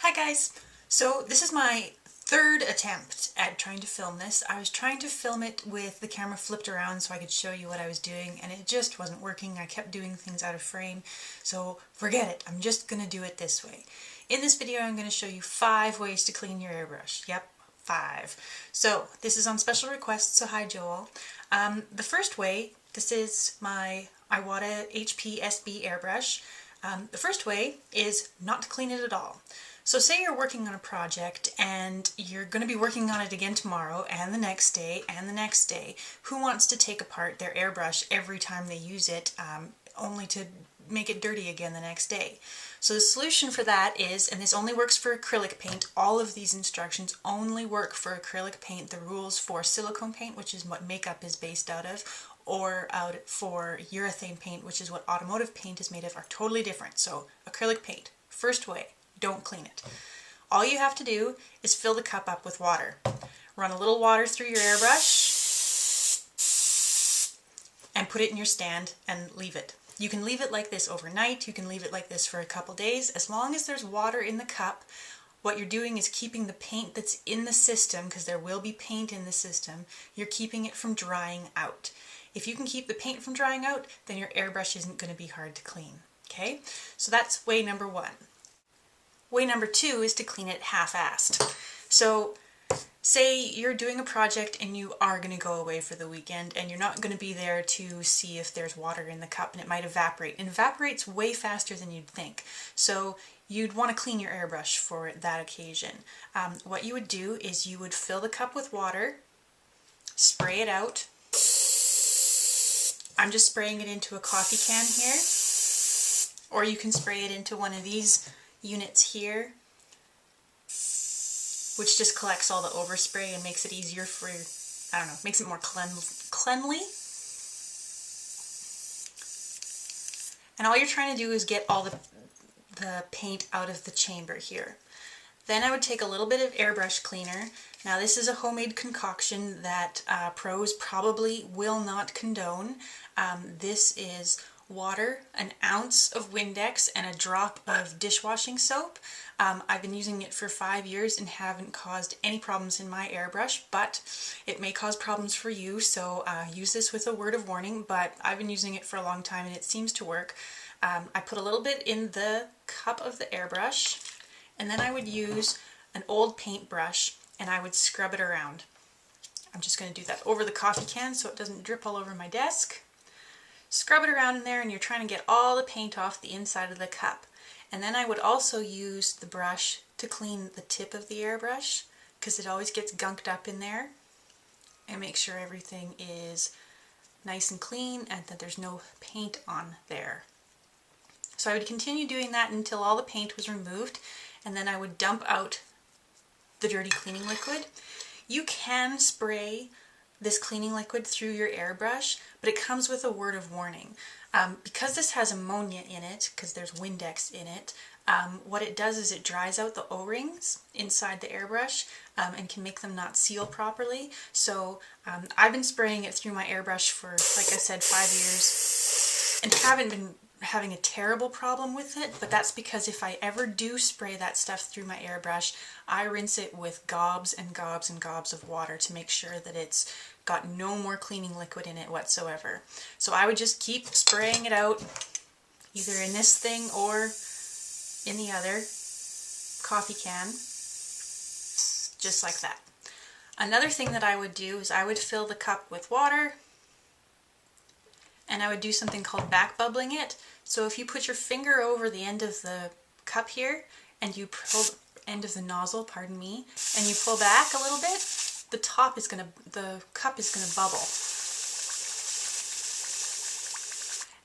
Hi guys! So this is my third attempt at trying to film this. I was trying to film it with the camera flipped around so I could show you what I was doing, and it just wasn't working. I kept doing things out of frame, so forget it. I'm just gonna do it this way. In this video I'm going to show you 5 ways to clean your airbrush. Yep, 5. So this is on special request, so hi Joel. The first way, this is my Iwata HP SB airbrush. The first way is not to clean it at all. So say you're working on a project and you're going to be working on it again tomorrow and the next day and the next day. Who wants to take apart their airbrush every time they use it only to make it dirty again the next day? So the solution for that is, and this only works for acrylic paint, all of these instructions only work for acrylic paint. The rules for silicone paint, which is what makeup is based out of, or out for urethane paint, which is what automotive paint is made of, are totally different. So acrylic paint, first way, don't clean it. All you have to do is fill the cup up with water. Run a little water through your airbrush and put it in your stand and leave it. You can leave it like this overnight, you can leave it like this for a couple days. As long as there's water in the cup, what you're doing is keeping the paint that's in the system, because there will be paint in the system, you're keeping it from drying out. If you can keep the paint from drying out, then your airbrush isn't going to be hard to clean. Okay, so that's way number 1. Way number 2 is to clean it half-assed. So say you're doing a project and you are going to go away for the weekend and you're not going to be there to see if there's water in the cup, and it might evaporate. It evaporates way faster than you'd think. So you'd want to clean your airbrush for that occasion. What you would do is you would fill the cup with water, spray it out. I'm just spraying it into a coffee can here, or you can spray it into one of these units here, which just collects all the overspray and makes it easier for, I don't know, makes it more cleanly. And all you're trying to do is get all the paint out of the chamber here. Then I would take a little bit of airbrush cleaner. Now this is a homemade concoction that pros probably will not condone. This is water, an ounce of Windex, and a drop of dishwashing soap. I've been using it for 5 years and haven't caused any problems in my airbrush, but it may cause problems for you, so use this with a word of warning. But I've been using it for a long time and it seems to work. I put a little bit in the cup of the airbrush, and then I would use an old paintbrush and I would scrub it around. I'm just going to do that over the coffee can so it doesn't drip all over my desk. Scrub it around in there, and you're trying to get all the paint off the inside of the cup. And then I would also use the brush to clean the tip of the airbrush, because it always gets gunked up in there, and make sure everything is nice and clean and that there's no paint on there. So I would continue doing that until all the paint was removed, and then I would dump out the dirty cleaning liquid. You can spray this cleaning liquid through your airbrush, but it comes with a word of warning. Because this has ammonia in it, because there's Windex in it, what it does is it dries out the O-rings inside the airbrush and can make them not seal properly. So I've been spraying it through my airbrush for, like I said, 5 years and haven't been having a terrible problem with it, but that's because if I ever do spray that stuff through my airbrush, I rinse it with gobs and gobs and gobs of water to make sure that it's got no more cleaning liquid in it whatsoever. So I would just keep spraying it out, either in this thing or in the other coffee can, just like that. Another thing that I would do is I would fill the cup with water, and I would do something called back bubbling it. So if you put your finger over the end of the cup here and you pull end of the nozzle, pardon me, and you pull back a little bit, the cup is gonna bubble.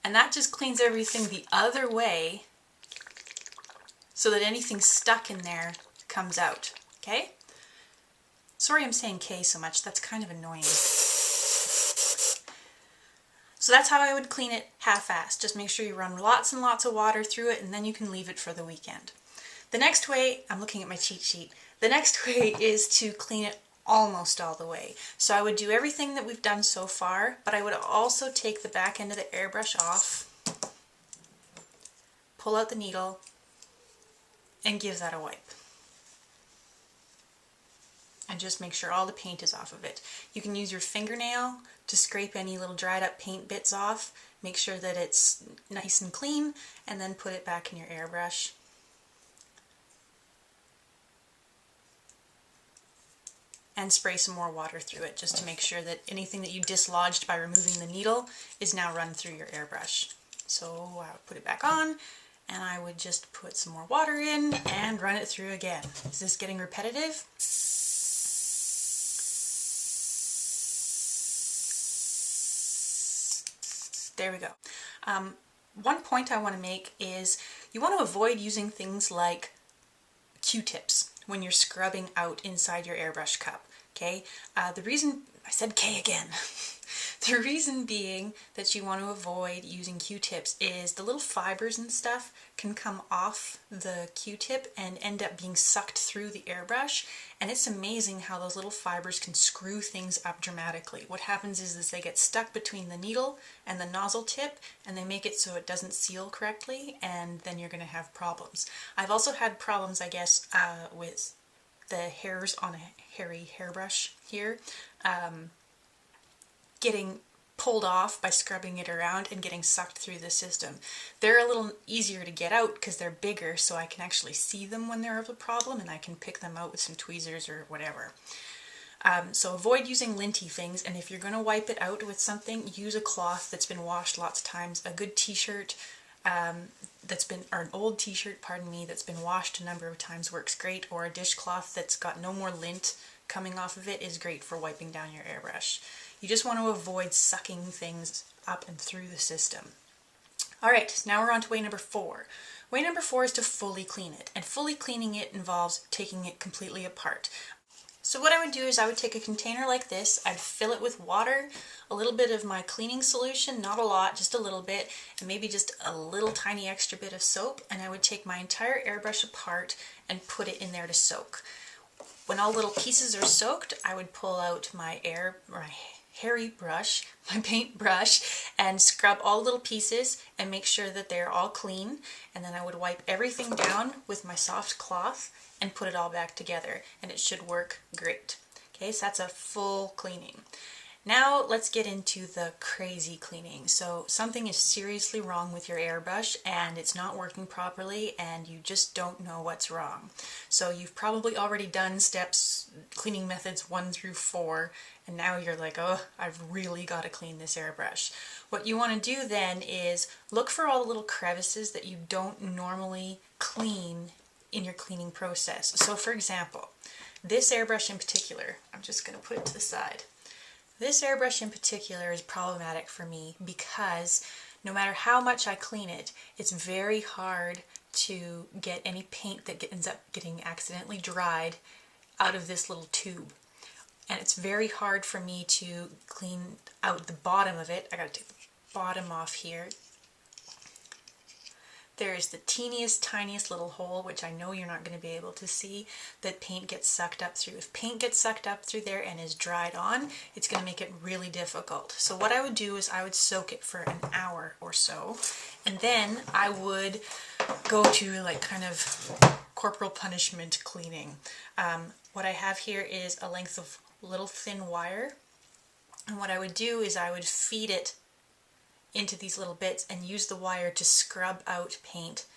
And that just cleans everything the other way so that anything stuck in there comes out. Okay? Sorry I'm saying K so much, that's kind of annoying. So that's how I would clean it half-assed. Just make sure you run lots and lots of water through it, and then you can leave it for the weekend. The next way, I'm looking at my cheat sheet, the next way is to clean it almost all the way. So I would do everything that we've done so far, but I would also take the back end of the airbrush off, pull out the needle, and give that a wipe. and just make sure all the paint is off of it. You can use your fingernail to scrape any little dried up paint bits off. Make sure that it's nice and clean, and then put it back in your airbrush. And spray some more water through it just to make sure that anything that you dislodged by removing the needle is now run through your airbrush. So I would put it back on, and I would just put some more water in and run it through again. Is this getting repetitive? There we go. One point I want to make is you want to avoid using things like Q-tips when you're scrubbing out inside your airbrush cup, okay? The reason, I said K again, the reason being that you want to avoid using Q-tips is the little fibers and stuff can come off the Q-tip and end up being sucked through the airbrush, and it's amazing how those little fibers can screw things up dramatically. What happens is they get stuck between the needle and the nozzle tip, and they make it so it doesn't seal correctly, and then you're going to have problems. I've also had problems, I guess, with the hairs on a hairy hairbrush here, getting pulled off by scrubbing it around and getting sucked through the system. They're a little easier to get out because they're bigger, so I can actually see them when they're a problem, and I can pick them out with some tweezers or whatever. So avoid using linty things, and if you're going to wipe it out with something, use a cloth that's been washed lots of times. A good t-shirt or an old t-shirt, pardon me, that's been washed a number of times works great, or a dishcloth that's got no more lint coming off of it is great for wiping down your airbrush. You just want to avoid sucking things up and through the system. Alright, so now we're on to way number 4. Way number 4 is to fully clean it, and fully cleaning it involves taking it completely apart. So what I would do is I would take a container like this, I'd fill it with water, a little bit of my cleaning solution, not a lot, just a little bit, and maybe just a little tiny extra bit of soap, and I would take my entire airbrush apart and put it in there to soak. When all little pieces are soaked, I would pull out my hairy brush, my paint brush, and scrub all little pieces and make sure that they're all clean, and then I would wipe everything down with my soft cloth and put it all back together, and it should work great. Okay, so that's a full cleaning. Now let's get into the crazy cleaning. So something is seriously wrong with your airbrush and it's not working properly and you just don't know what's wrong. So you've probably already done steps, cleaning methods 1 through 4, and now you're like, oh, I've really got to clean this airbrush. What you want to do then is look for all the little crevices that you don't normally clean in your cleaning process. So for example, this airbrush in particular, I'm just going to put it to the side. This airbrush in particular is problematic for me because no matter how much I clean it, it's very hard to get any paint that ends up getting accidentally dried out of this little tube. And it's very hard for me to clean out the bottom of it. I gotta take the bottom off here. There's the teeniest, tiniest little hole, which I know you're not going to be able to see, that paint gets sucked up through. If paint gets sucked up through there and is dried on, it's going to make it really difficult. So what I would do is I would soak it for an hour or so, and then I would go to like kind of corporal punishment cleaning. What I have here is a length of little thin wire, and what I would do is I would feed it into these little bits and use the wire to scrub out paint.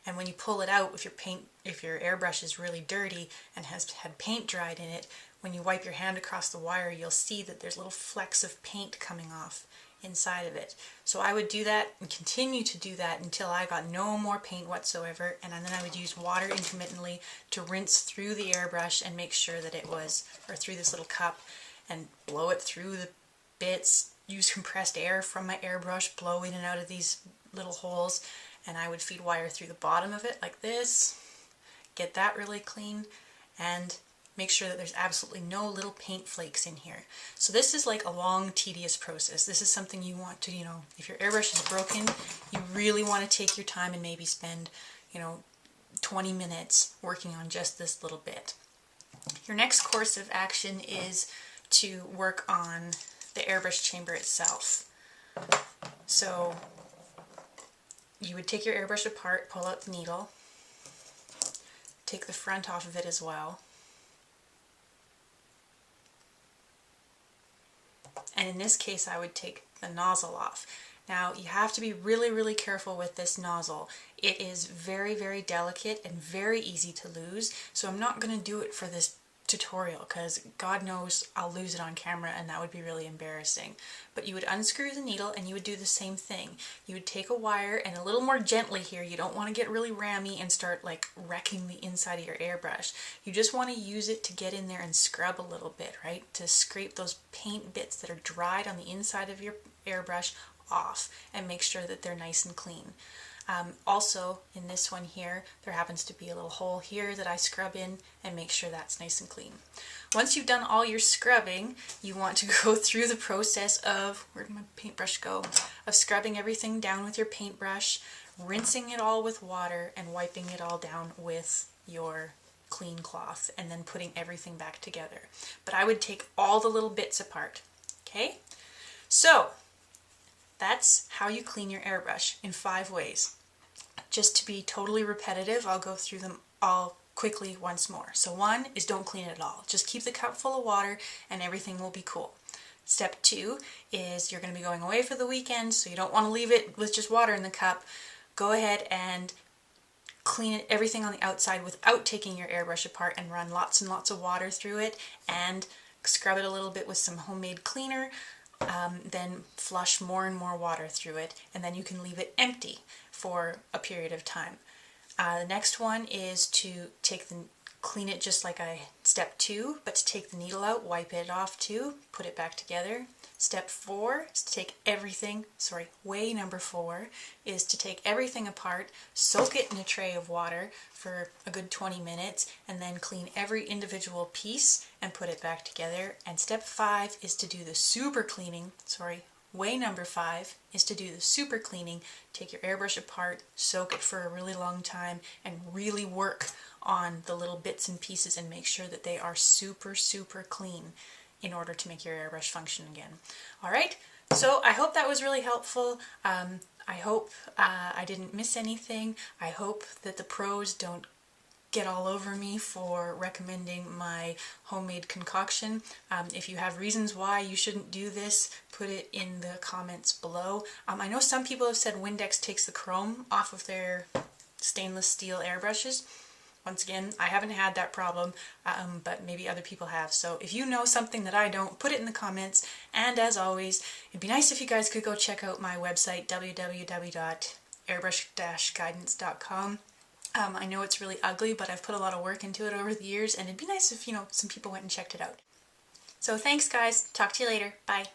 And when you pull it out, if your airbrush is really dirty and has had paint dried in it, when you wipe your hand across the wire, you'll see that there's little flecks of paint coming off inside of it. So I would do that and continue to do that until I got no more paint whatsoever, and then I would use water intermittently to rinse through the airbrush and make sure that it was, or through this little cup, and blow it through the bits. Use compressed air from my airbrush, blow in and out of these little holes, and I would feed wire through the bottom of it like this, get that really clean, and make sure that there's absolutely no little paint flakes in here. So this is like a long, tedious process. This is something you want to, if your airbrush is broken, you really want to take your time and maybe spend, 20 minutes working on just this little bit. Your next course of action is to work on the airbrush chamber itself. So you would take your airbrush apart, pull out the needle, take the front off of it as well, and in this case I would take the nozzle off. Now you have to be really careful with this nozzle. It is very delicate and very easy to lose, so I'm not going to do it for this tutorial because God knows I'll lose it on camera and that would be really embarrassing. But you would unscrew the needle and you would do the same thing. You would take a wire, and a little more gently here, you don't want to get really rammy and start like wrecking the inside of your airbrush. You just want to use it to get in there and scrub a little bit, right? To scrape those paint bits that are dried on the inside of your airbrush off and make sure that they're nice and clean. Also, in this one here, there happens to be a little hole here that I scrub in and make sure that's nice and clean. Once you've done all your scrubbing, you want to go through the process of, where'd my paintbrush go? Of scrubbing everything down with your paintbrush, rinsing it all with water, and wiping it all down with your clean cloth, and then putting everything back together. But I would take all the little bits apart, okay? So, that's how you clean your airbrush in 5 ways. Just to be totally repetitive, I'll go through them all quickly once more. So 1 is don't clean it at all. Just keep the cup full of water and everything will be cool. Step 2 is you're going to be going away for the weekend, so you don't want to leave it with just water in the cup. Go ahead and clean everything on the outside without taking your airbrush apart and run lots and lots of water through it and scrub it a little bit with some homemade cleaner. Then flush more and more water through it, and then you can leave it empty for a period of time. The next one is to clean it just like step 2, but to take the needle out, wipe it off too, put it back together. Step 4 is to take everything, way number 4 is to take everything apart, soak it in a tray of water for a good 20 minutes, and then clean every individual piece and put it back together. And step 5 is to do the super cleaning, way number 5 is to do the super cleaning, take your airbrush apart, soak it for a really long time, and really work on the little bits and pieces and make sure that they are super clean in order to make your airbrush function again. Alright, so I hope that was really helpful. I hope I didn't miss anything. I hope that the pros don't get all over me for recommending my homemade concoction. If you have reasons why you shouldn't do this, put it in the comments below. I know some people have said Windex takes the chrome off of their stainless steel airbrushes. Once again, I haven't had that problem, but maybe other people have. So if you know something that I don't, put it in the comments. And as always, it'd be nice if you guys could go check out my website, www.airbrush-guidance.com. I know it's really ugly, but I've put a lot of work into it over the years, and it'd be nice if, some people went and checked it out. So thanks guys, talk to you later, bye.